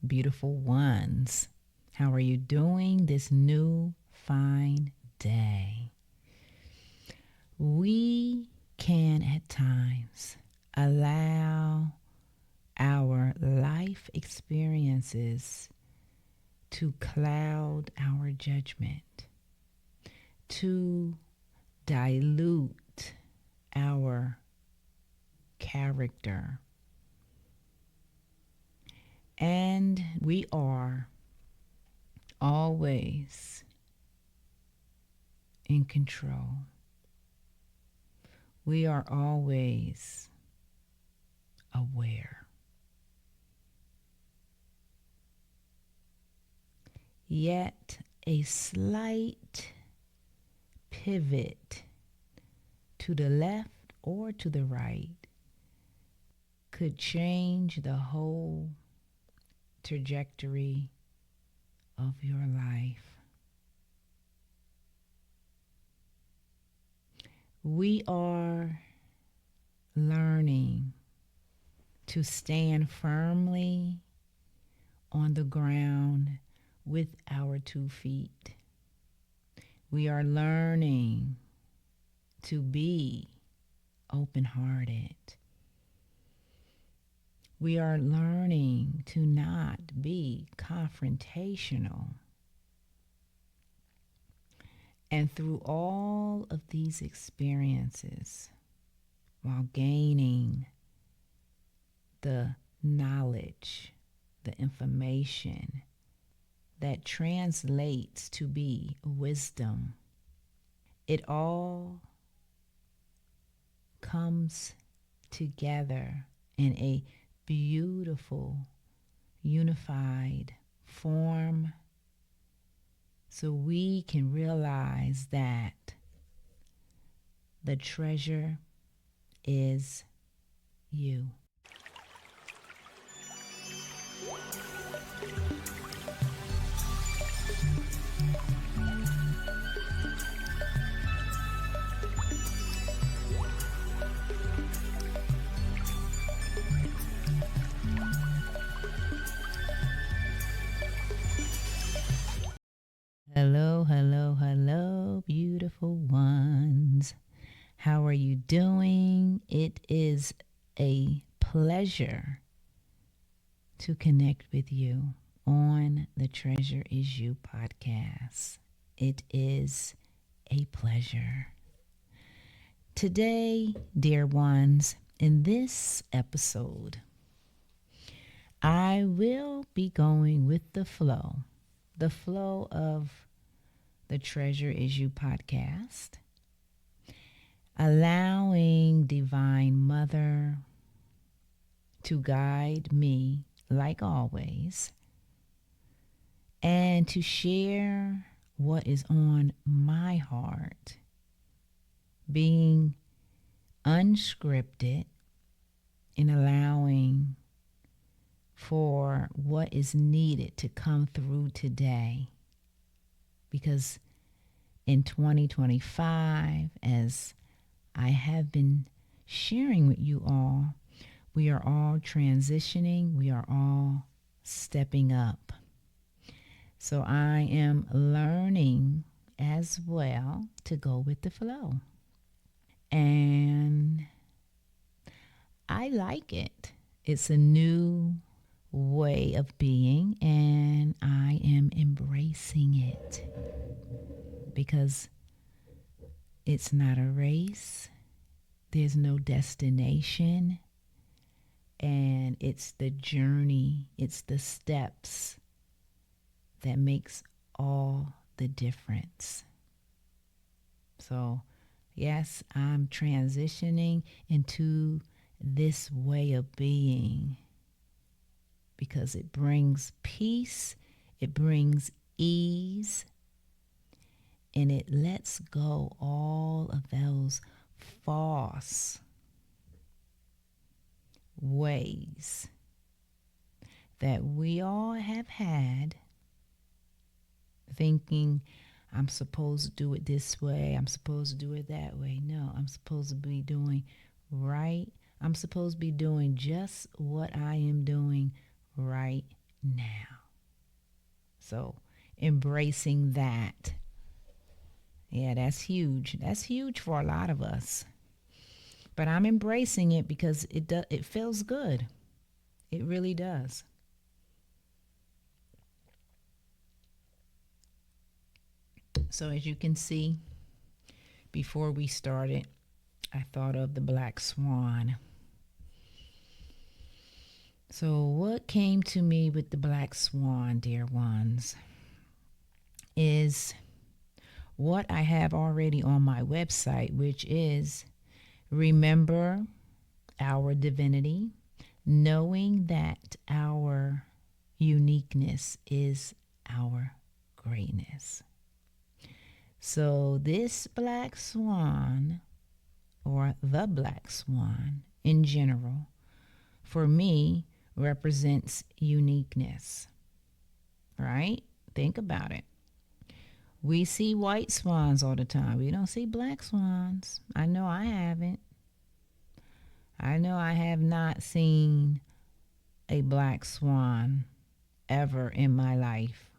beautiful ones. How are you doing this new fine day? We can at times allow our life experiences to cloud our judgment, to dilute our character. And we are always in control. We are always aware. Yet a slight pivot to the left or to the right could change the whole trajectory of your life. We are learning to stand firmly on the ground with our 2 feet. We are learning to be open-hearted. We are learning to not be confrontational. And through all of these experiences, while gaining the knowledge, the information that translates to be wisdom, it all comes together in a beautiful, unified form, so we can realize that the treasure is you. Hello, hello, hello, beautiful ones. How are you doing? It is a pleasure to connect with you on the Treasure Is You podcast. It is a pleasure. Today, dear ones, in this episode, I will be going with the flow of the Treasure Is You podcast, allowing Divine Mother to guide me like always, and to share what is on my heart, being unscripted and allowing for what is needed to come through today. Because in 2025, as I have been sharing with you all, we are all transitioning, we are all stepping up. So I am learning as well to go with the flow. And I like it. It's a new way of being, and I am embracing it because it's not a race. There's no destination, and it's the journey, it's the steps that makes all the difference. So, yes, I'm transitioning into this way of being because it brings peace, it brings ease, and it lets go all of those false ways that we all have had, thinking I'm supposed to do it this way, I'm supposed to do it that way. No, I'm supposed to be doing right. I'm supposed to be doing just what I am doing right now. So embracing that, yeah, that's huge. That's huge for a lot of us. But I'm embracing it because it feels good. It really does. So as you can see, before we started, I thought of the black swan. So what came to me with the black swan, dear ones, is what I have already on my website, which is remember our divinity, knowing that our uniqueness is our greatness. So this black swan, or the black swan in general, for me represents uniqueness, right? Think about it. We see white swans all the time. We don't see black swans. I know I haven't. I know I have not seen a black swan ever in my life.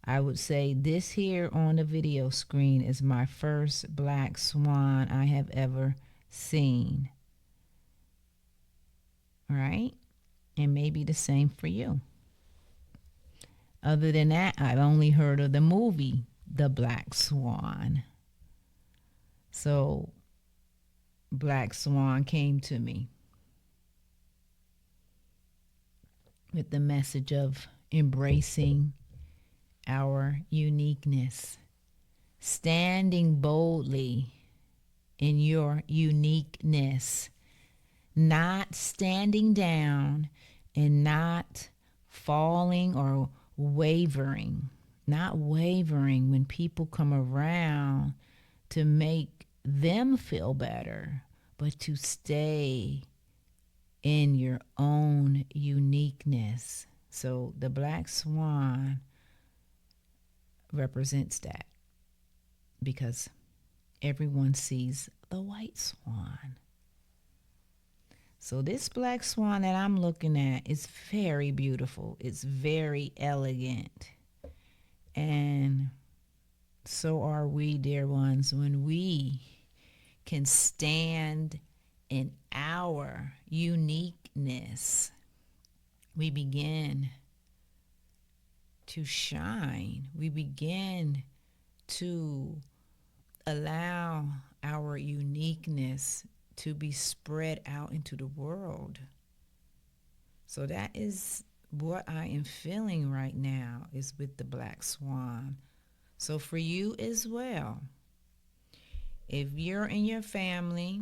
I would say this here on the video screen is my first black swan I have ever seen. Right? And maybe the same for you. Other than that, I've only heard of the movie The Black Swan. So Black Swan came to me with the message of embracing our uniqueness, standing boldly in your uniqueness, not standing down and not falling or wavering, not wavering when people come around to make them feel better, but to stay in your own uniqueness. So the black swan represents that because everyone sees the white swan. So this black swan that I'm looking at is very beautiful. It's very elegant. And so are we, dear ones, when we can stand in our uniqueness. We begin to shine. We begin to allow our uniqueness to be spread out into the world. So that is what I am feeling right now, is with the black swan. So for you as well, if you're in your family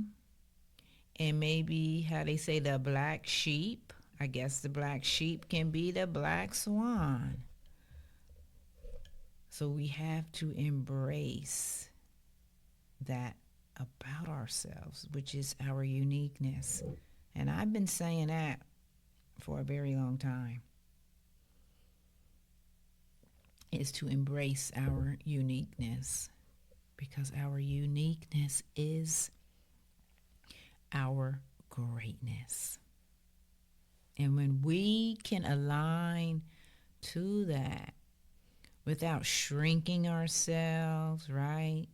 and maybe how they say the black sheep, I guess the black sheep can be the black swan. So we have to embrace that about ourselves, which is our uniqueness. And I've been saying that for a very long time, is to embrace our uniqueness, because our uniqueness is our greatness. And when we can align to that without shrinking ourselves, right?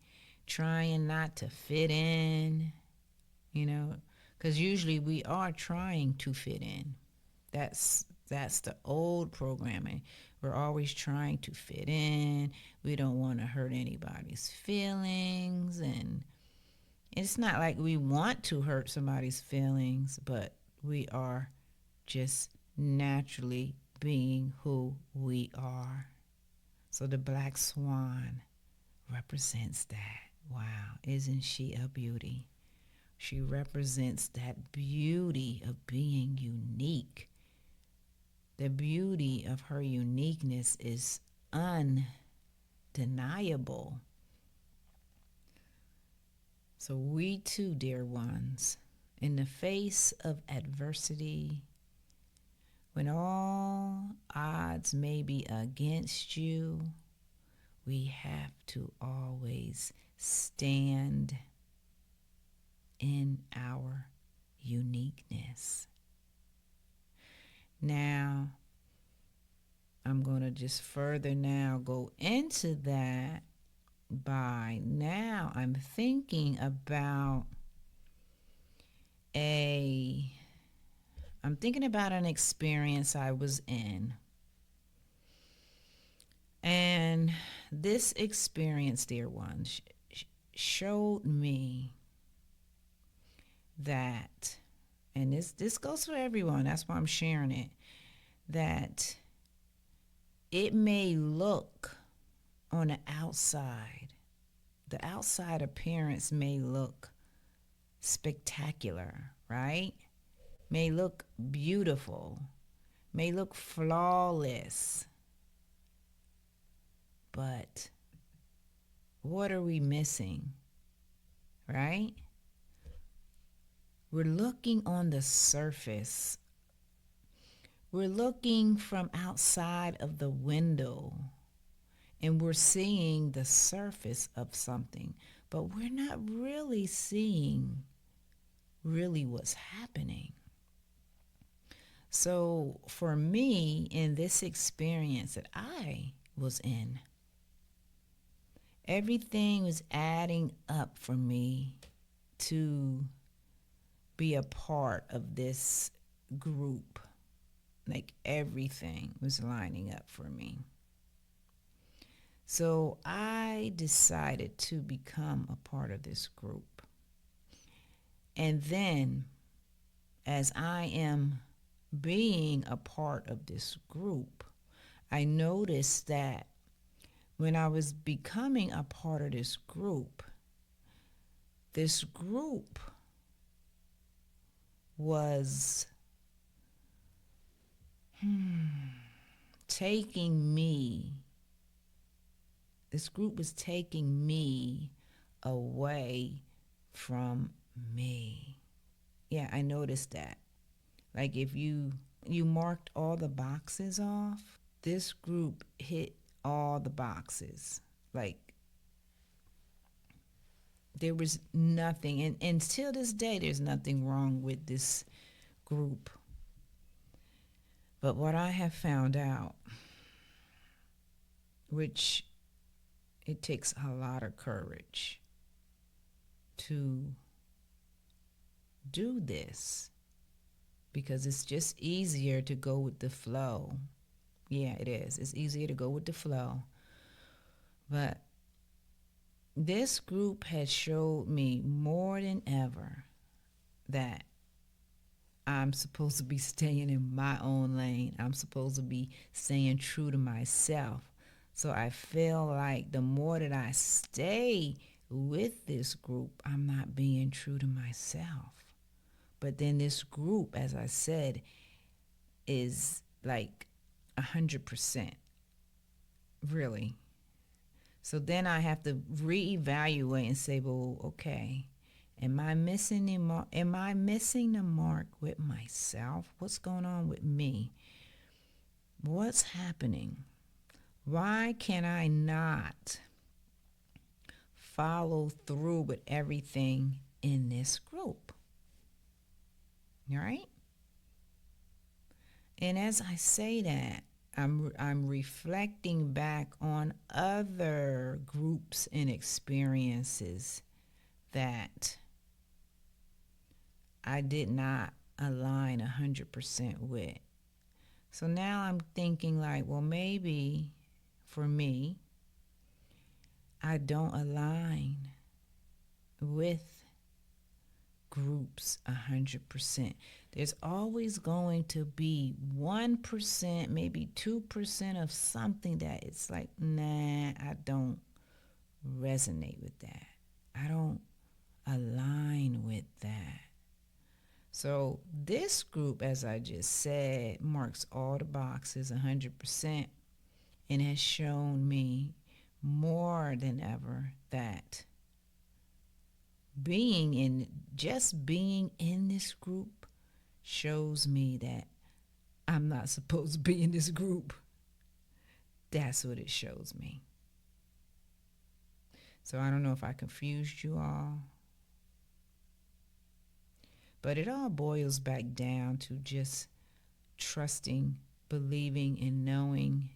Trying not to fit in, because usually we are trying to fit in. That's the old programming. We're always trying to fit in. We don't want to hurt anybody's feelings, and it's not like we want to hurt somebody's feelings, but we are just naturally being who we are. So the black swan represents that. Wow, isn't she a beauty? She represents that beauty of being unique. The beauty of her uniqueness is undeniable. So we too, dear ones, in the face of adversity, when all odds may be against you, we have to always stand in our uniqueness. Now, I'm going to just further now go into that by now I'm thinking about an experience I was in. And this experience, dear ones, showed me that, and this goes for everyone, that's why I'm sharing it, that it may look on the outside appearance may look spectacular, right? May look beautiful, may look flawless. But what are we missing, right? We're looking on the surface. We're looking from outside of the window and we're seeing the surface of something, but we're not really seeing what's happening. So for me, in this experience that I was in, everything was adding up for me to be a part of this group. Like everything was lining up for me. So I decided to become a part of this group. And then, as I am being a part of this group, I noticed that when I was becoming a part of this group was taking me, away from me. Yeah, I noticed that. Like if you marked all the boxes off, this group hit all the boxes. Like there was nothing, and until this day, there's nothing wrong with this group. But what I have found out, which it takes a lot of courage to do this, because it's just easier to go with the flow. Yeah, it is. It's easier to go with the flow. But this group has showed me more than ever that I'm supposed to be staying in my own lane. I'm supposed to be staying true to myself. So I feel like the more that I stay with this group, I'm not being true to myself. But then this group, as I said, is like 100%, really. So then I have to reevaluate and say, well, okay, am I missing the mark with myself? What's going on with me? What's happening? Why can I not follow through with everything in this group? All right? And as I say that, I'm reflecting back on other groups and experiences that I did not align 100% with. So now I'm thinking like, well, maybe for me, I don't align with groups 100%. There's always going to be 1%, maybe 2% of something that it's like, nah, I don't resonate with that. I don't align with that. So this group, as I just said, marks all the boxes 100% and has shown me more than ever that being in this group shows me that I'm not supposed to be in this group. That's what it shows me. So I don't know if I confused you all, but it all boils back down to just trusting believing and knowing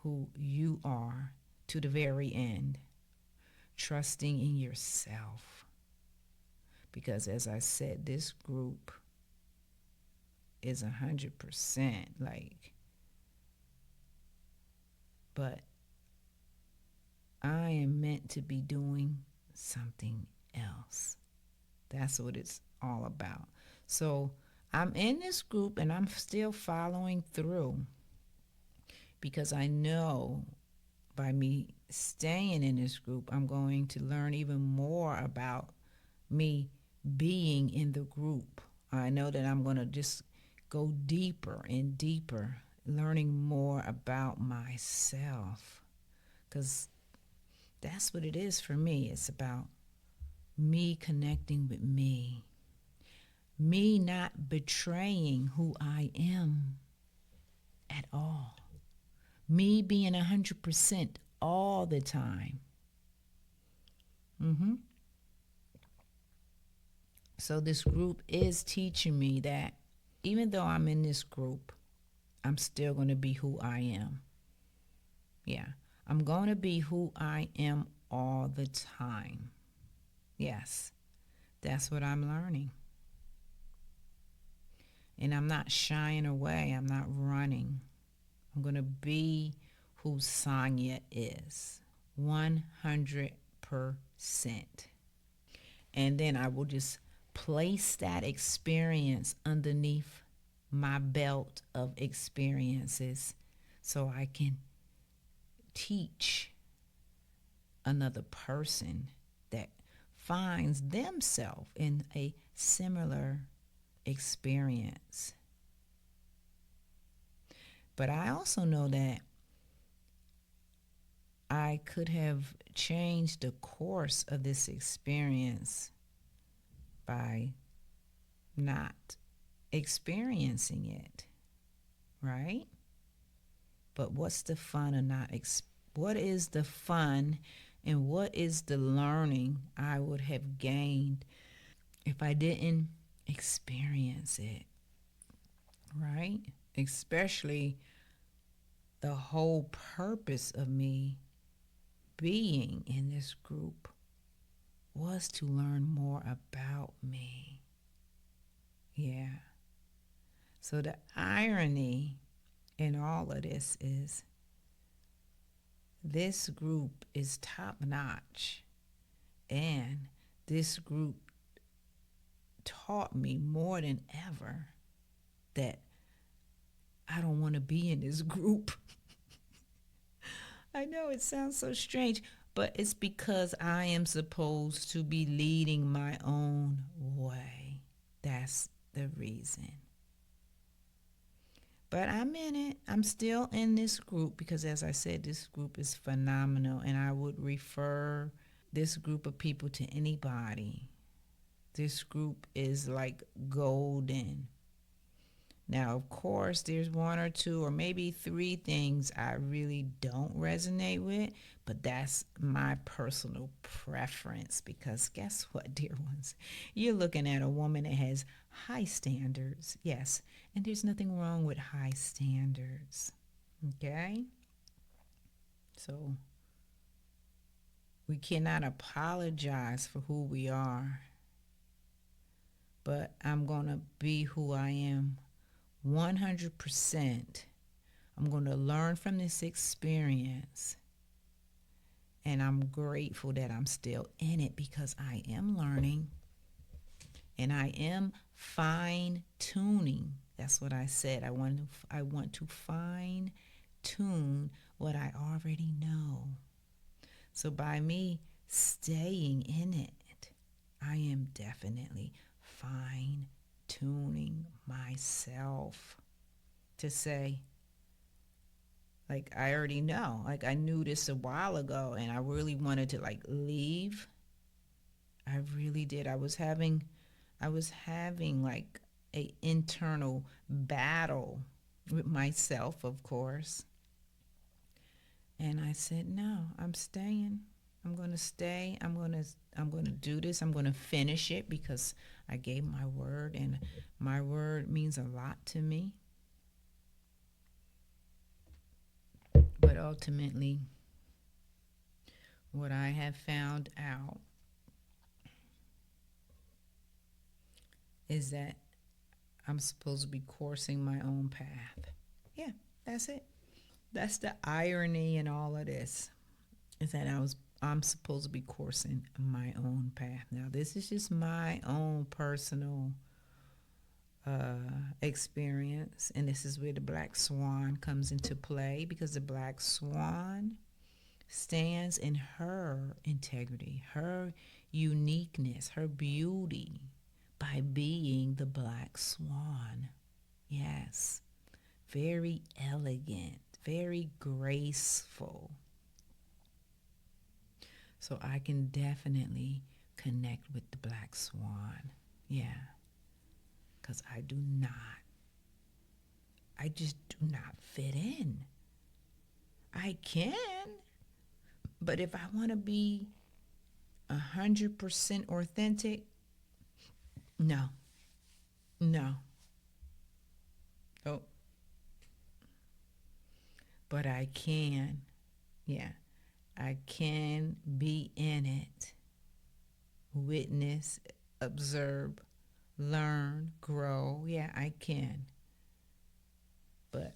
who you are to the very end, trusting in yourself. Because as I said, this group is 100% like, but I am meant to be doing something else. That's what it's all about. So I'm in this group and I'm still following through because I know by me staying in this group, I'm going to learn even more about me being in the group. I know that I'm going to just go deeper and deeper, learning more about myself, because that's what it is for me. It's about me connecting with me not betraying who I am at all, me being 100% all the time. So this group is teaching me that even though I'm in this group, I'm still going to be who I am. Yeah, I'm going to be who I am all the time. Yes, that's what I'm learning. And I'm not shying away. I'm not running. I'm going to be who Sonya is, 100%. And then I will just place that experience underneath my belt of experiences so I can teach another person that finds themselves in a similar experience. But I also know that I could have changed the course of this experience by not experiencing it, right? But what's the fun of not what is the fun and what is the learning I would have gained if I didn't experience it, right? Especially the whole purpose of me being in this group was to learn more about me. Yeah. So the irony in all of this is this group is top notch, and this group taught me more than ever that I don't want to be in this group. I know it sounds so strange, but it's because I am supposed to be leading my own way. That's the reason. But I'm in it. I'm still in this group because, as I said, this group is phenomenal, and I would refer this group of people to anybody. This group is like golden. Now, of course, there's one or two or maybe three things I really don't resonate with, but that's my personal preference because guess what, dear ones? You're looking at a woman that has high standards, yes, and there's nothing wrong with high standards, okay? So we cannot apologize for who we are, but I'm going to be who I am 100%. I'm going to learn from this experience. And I'm grateful that I'm still in it because I am learning and I am fine tuning. That's what I said. I want to fine tune what I already know. So by me staying in it, I am definitely fine tuning myself to say, like, I already know, like I knew this a while ago and I really wanted to like leave. I really did. I was having like a internal battle with myself, of course. And I said, no, I'm staying. I'm going to stay. I'm going to do this. I'm going to finish it because I gave my word and my word means a lot to me. ultimately, what I have found out is that I'm supposed to be coursing my own path. Yeah, that's it. That's the irony in all of this, is that I'm supposed to be coursing my own path. Now, this is just my own personal experience, and this is where the black swan comes into play, because the black swan stands in her integrity, her uniqueness, her beauty, by being the black swan. Yes, very elegant, very graceful. So I can definitely connect with the black swan. Yeah, because I just do not fit in. I can, but if I want to be 100% authentic, no, no. Oh, but I can. Yeah, I can be in it, witness, observe, learn, grow. Yeah, I can. But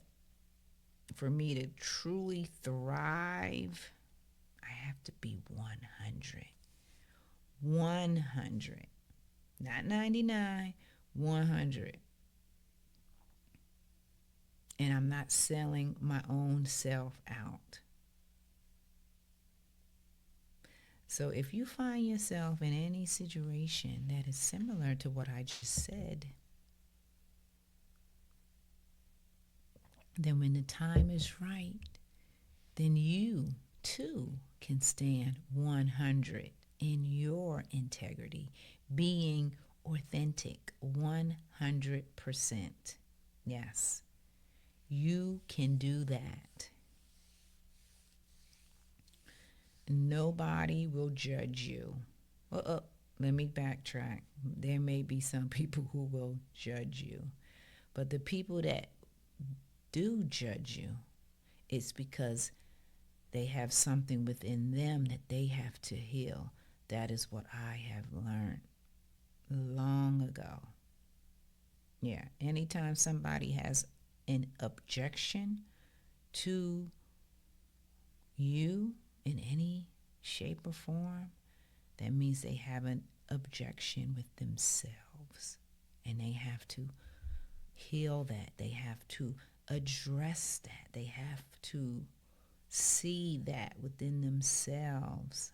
for me to truly thrive, I have to be 100. 100. Not 99, 100. And I'm not selling my own self out. So if you find yourself in any situation that is similar to what I just said, then when the time is right, then you too can stand 100 in your integrity, being authentic 100%. Yes, you can do that. Nobody will judge you. Let me backtrack. There may be some people who will judge you, but the people that do judge you, it's because they have something within them that they have to heal. That is what I have learned long ago. Yeah, anytime somebody has an objection to you in any shape or form, that means they have an objection with themselves, and they have to heal that. They have to address that. They have to see that within themselves.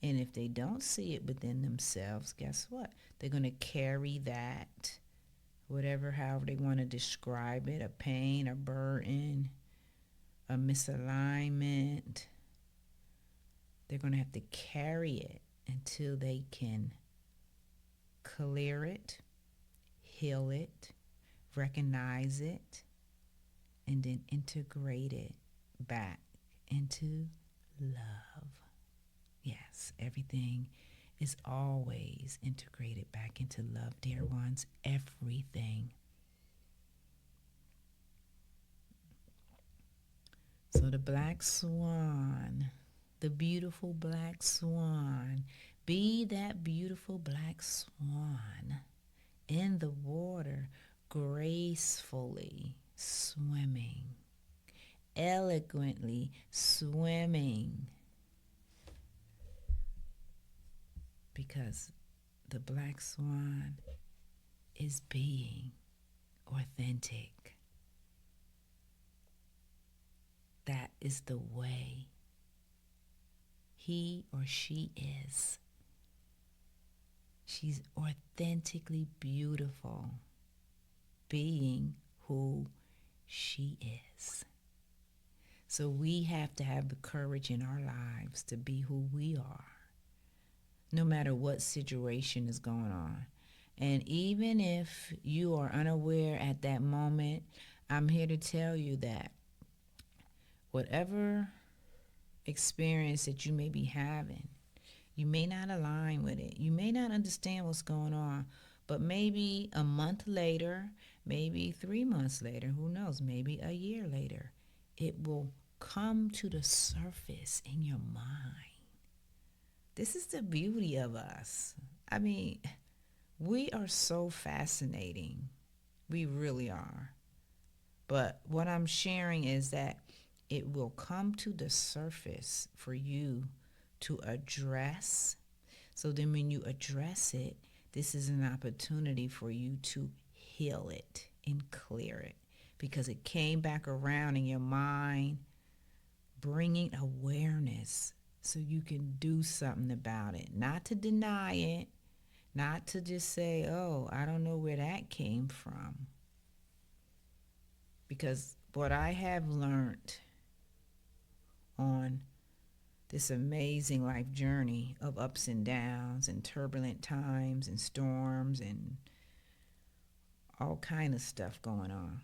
And if they don't see it within themselves, guess what? They're going to carry that, however they want to describe it, a pain, a burden, a misalignment. They're going to have to carry it until they can clear it, heal it, recognize it, and then integrate it back into love. Yes, everything is always integrated back into love, dear ones. Everything. So the black swan, the beautiful black swan, be that beautiful black swan in the water, gracefully swimming, eloquently swimming. Because the black swan is being authentic. That is the way he or she is. She's authentically beautiful, being who she is. So we have to have the courage in our lives to be who we are, no matter what situation is going on. And even if you are unaware at that moment, I'm here to tell you that whatever experience that you may be having, you may not align with it. You may not understand what's going on, but maybe a month later, maybe 3 months later, who knows, maybe a year later, it will come to the surface in your mind. This is the beauty of us. I mean, we are so fascinating. We really are. But what I'm sharing is that it will come to the surface for you to address. So then when you address it, this is an opportunity for you to heal it and clear it, because it came back around in your mind, bringing awareness so you can do something about it. Not to deny it, not to just say, oh, I don't know where that came from. Because what I have learned on this amazing life journey of ups and downs and turbulent times and storms and all kind of stuff going on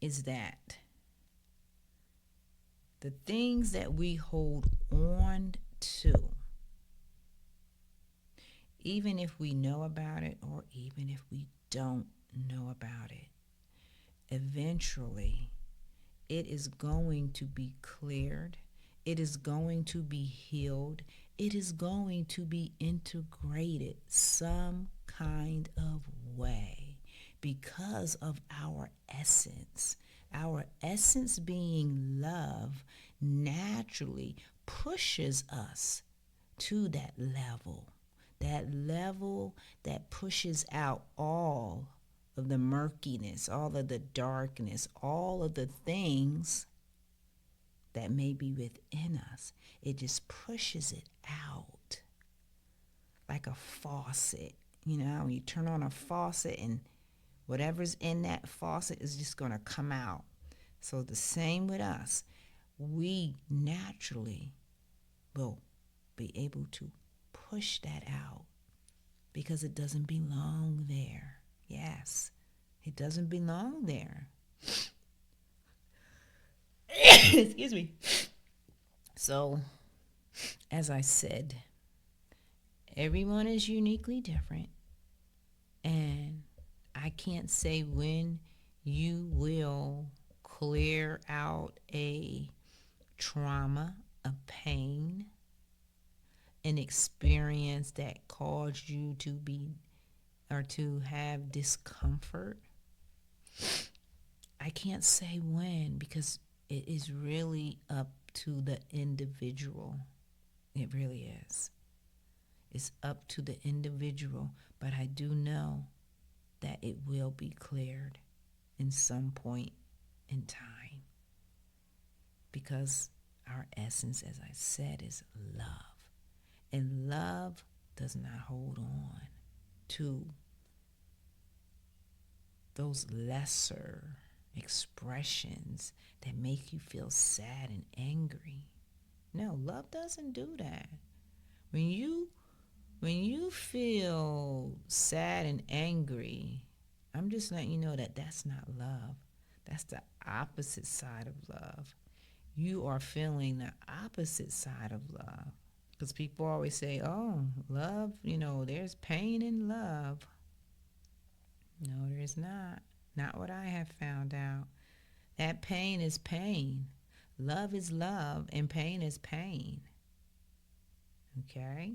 is that the things that we hold on to, even if we know about it or even if we don't know about it, eventually it is going to be cleared. It is going to be healed. It is going to be integrated some kind of way because of our essence. Our essence being love naturally pushes us to that level that pushes out all of the murkiness, all of the darkness, all of the things that may be within us. It just pushes it out like a faucet. You know, when you turn on a faucet and whatever's in that faucet is just going to come out. So the same with us. We naturally will be able to push that out because it doesn't belong there. Yes, it doesn't belong there. Excuse me. So, as I said, everyone is uniquely different, and I can't say when you will clear out a trauma, a pain, an experience that caused you to be or to have discomfort. I can't say when, because it is really up to the individual. It really is. It's up to the individual, but I do know that it will be cleared in some point in time, because our essence, as I said, is love. And love does not hold on to those lesser expressions that make you feel sad and angry. No, love doesn't do that. When you feel sad and angry, I'm just letting you know that that's not love. That's the opposite side of love. You are feeling the opposite side of love. Because people always say, oh, love, there's pain in love. No, there's not. Not what I have found out. That pain is pain. Love is love, and pain is pain. Okay?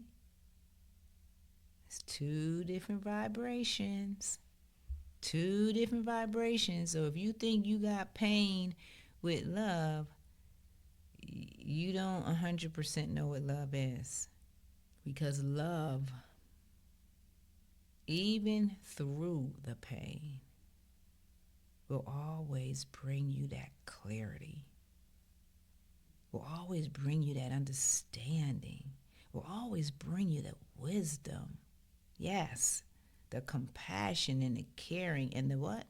It's two different vibrations. Two different vibrations. So if you think you got pain with love, you don't 100% know what love is. Because love, even through the pain, will always bring you that clarity. Will always bring you that understanding. Will always bring you that wisdom. Yes, the compassion and the caring and the what?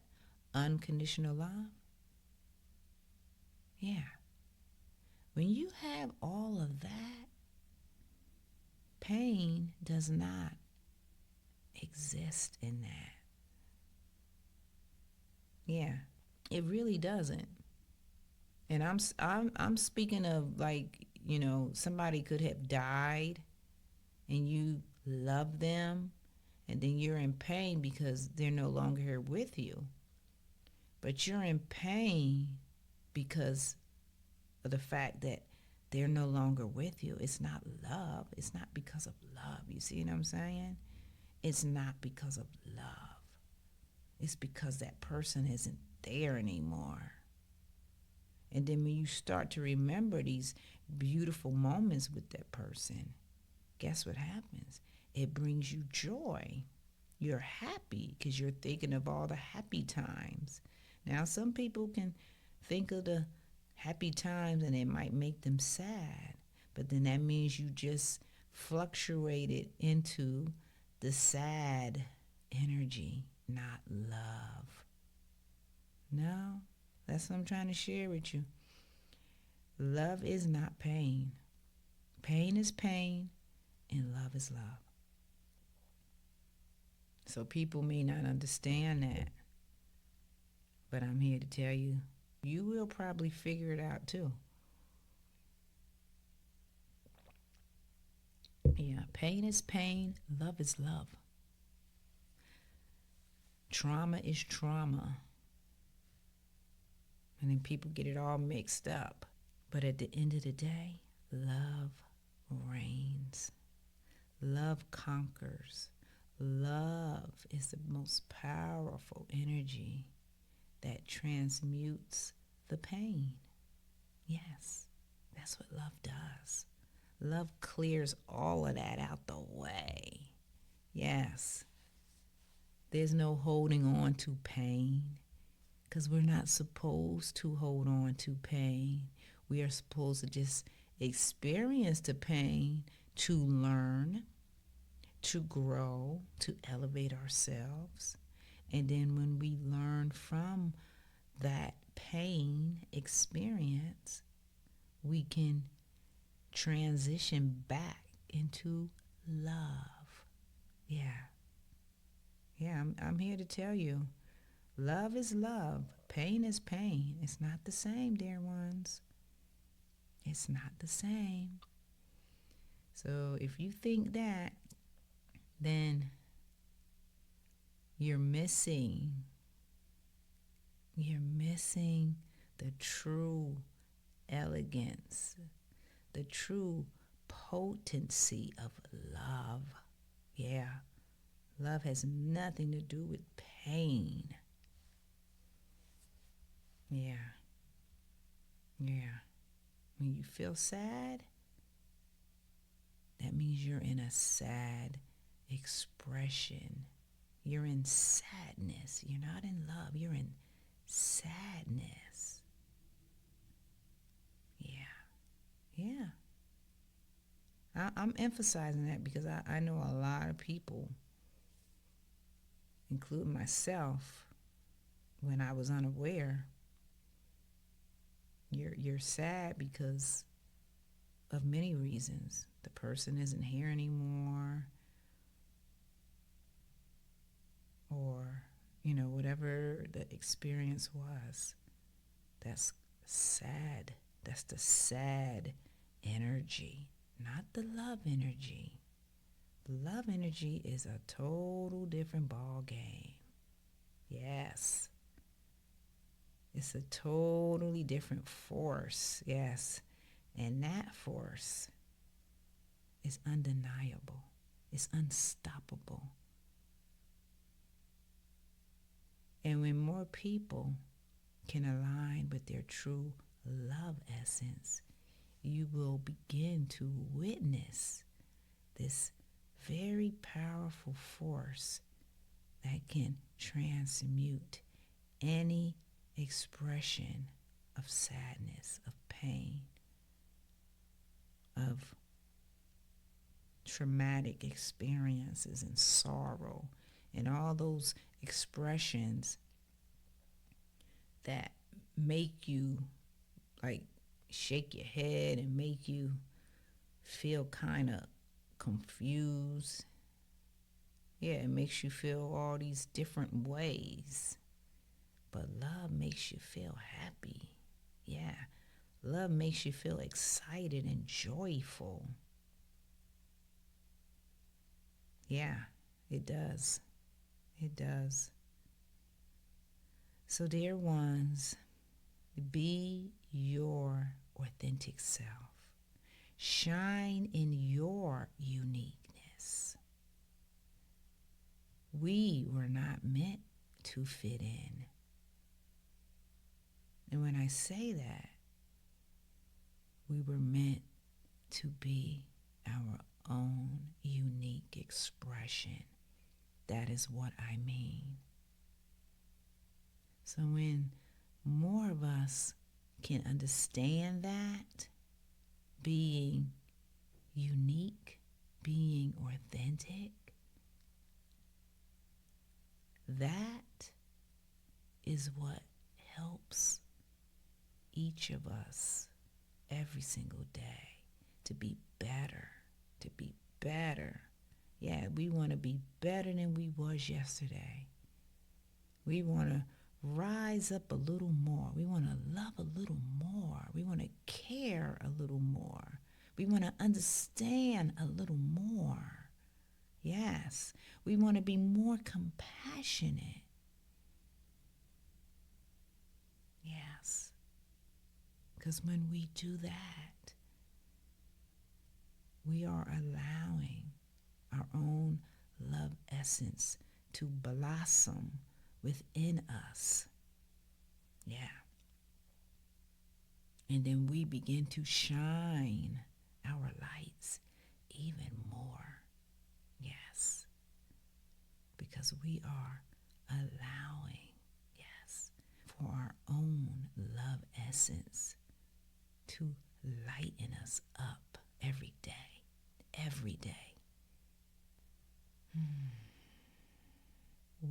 Unconditional love. Yeah. When you have all of that, pain does not exist in that. Yeah, it really doesn't. And I'm speaking of, like, somebody could have died and you love them And then you're in pain because they're no longer here with you. But you're in pain because of the fact that they're no longer with you. It's not love. It's not because of love. You see what I'm saying? It's not because of love. It's because that person isn't there anymore. And then when you start to remember these beautiful moments with that person, guess what happens? It brings you joy. You're happy because you're thinking of all the happy times. Now, some people can think of the happy times and it might make them sad, but then that means you just fluctuated into the sad energy, not love. No, that's what I'm trying to share with you. Love is not pain. Pain is pain, and love is love. So people may not understand that, but I'm here to tell you, you will probably figure it out too. Yeah, pain is pain, love is love. Trauma is trauma. And then people get it all mixed up. But at the end of the day, love reigns. Love conquers. Love is the most powerful energy that transmutes the pain. Yes, that's what love does. Love clears all of that out the way. Yes. There's no holding on to pain because we're not supposed to hold on to pain. We are supposed to just experience the pain to learn, to grow, to elevate ourselves. And then when we learn from that pain experience, we can transition back into love. Yeah. Yeah, I'm here to tell you, love is love. Pain is pain. It's not the same, dear ones. It's not the same. So if you think that, then you're missing the true elegance, the true potency of love. Yeah. Love has nothing to do with pain. Yeah. Yeah. When you feel sad, that means you're in a sad expression. You're in sadness. You're not in love. You're in sadness. Yeah. Yeah. I'm emphasizing that because I know a lot of people, including myself, when I was unaware, you're sad because of many reasons. The person isn't here anymore, or whatever the experience was. That's sad. That's the sad energy, not the love energy. The love energy is a total different ball game. Yes. It's a totally different force. Yes. And that force is undeniable. It's unstoppable. And when more people can align with their true love essence, you will begin to witness this very powerful force that can transmute any expression of sadness, of pain, of traumatic experiences and sorrow, and all those expressions that make you like shake your head and make you feel kind of confused. Yeah, it makes you feel all these different ways. But love makes you feel happy. Yeah, love makes you feel excited and joyful. Yeah, It does. It does. So, dear ones, be your authentic self. Shine in your uniqueness. We were not meant to fit in. And when I say that, we were meant to be our own unique expression. That is what I mean. So when more of us can understand that, being unique, being authentic, that is what helps each of us every single day to be better, to be better. Yeah, we want to be better than we was yesterday. We want to rise up a little more. We want to love a little more. We want to care a little more. We want to understand a little more. Yes, we want to be more compassionate. Yes, because when we do that, we are allowing our own love essence to blossom within us. Yeah. And then we begin to shine our lights even more. Yes. Because we are allowing, yes, for our own love essence to lighten us up every day. Every day.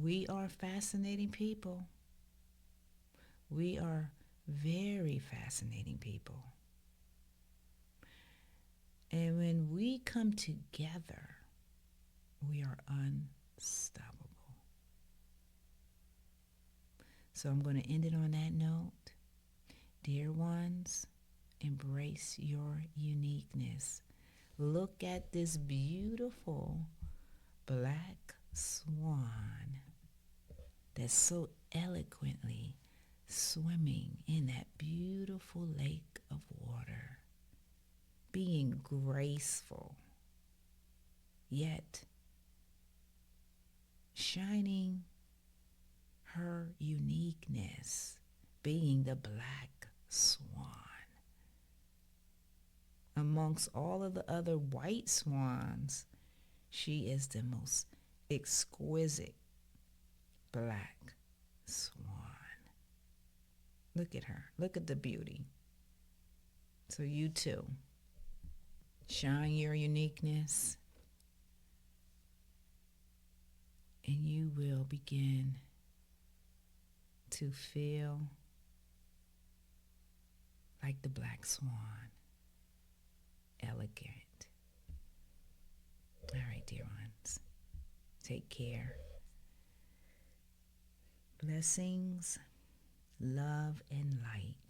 We are fascinating people. We are very fascinating people. And when we come together, we are unstoppable. So I'm going to end it on that note. Dear ones, embrace your uniqueness. Look at this beautiful black swan that's so eloquently swimming in that beautiful lake of water, being graceful, yet shining her uniqueness, being the black swan. Amongst all of the other white swans, she is the most exquisite black swan. Look at her. Look at the beauty. So you too, shine your uniqueness, and you will begin to feel like the black swan. Elegant. All right, dear ones. Take care. Blessings, love, and light.